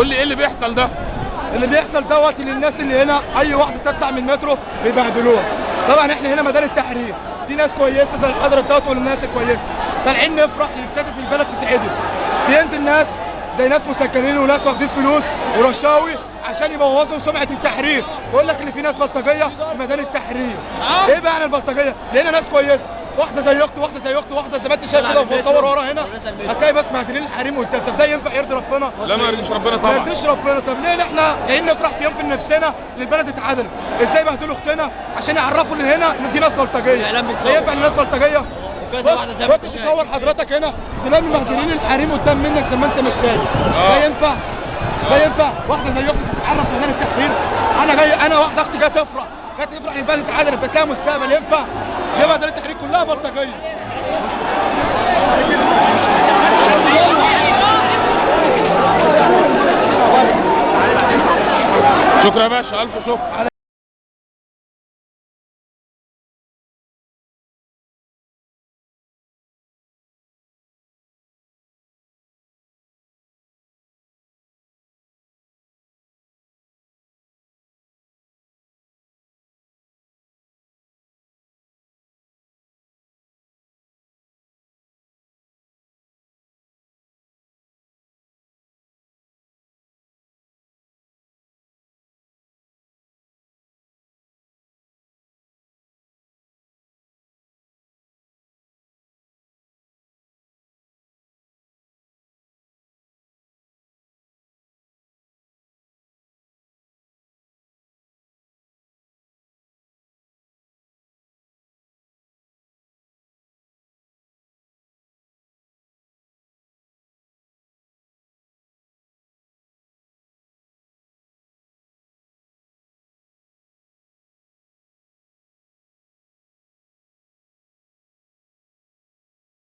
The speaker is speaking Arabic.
قول لي ايه اللي بيحصل ده؟ اللي بيحصل دوت للناس اللي هنا اي واحده تطلع من المترو بيبهدلوها. طبعا احنا هنا ميدان التحرير في ناس كويسه زي الحضره دوت والناس الكويسه طالعين نفرح لنكتشف البلد تتعدل. بينزل ناس زي ناس مسكنين وناس واخدين فلوس ورشاوي عشان يبوظوا سمعه التحرير، يقول لك ان في ناس بلطجيه في ميدان التحرير. ايه بقى عن البلطجيه؟ لقينا ناس كويسه، واحده زي اختي واحده زي اختي واحده زي ما انت شايف كده وبتصور ورا هنا هتلاقي بس مهدلين الحريم والتالت. طب ده ينفع يرضي ربنا؟ لا ما يرضيش ربنا طبعا. ما يرضيش ربنا. طب ليه احنا جايين نفرح في يوم في نفسنا للبلد اتعدلت؟ ازاي بهدلوا اختنا عشان يعرفوا اللي هنا ان في ناس بلطجيه؟ لا ينفع ان الناس بلطجيه؟ بص تصور حضرتك هنا تلاقي مهدلين الحريم قدام منك زي ما انت مش شايف. ده ينفع؟ ده ينفع؟ واحده زي اختي تتعرف في ميدان التحرير؟ انا واحده اختي جايه تفرح للبلد اتعدلت بس لها مستقبل. ينفع؟ دي ميدان التحرير كلها بلطجيه. شكرا يا باشا، الف شكر.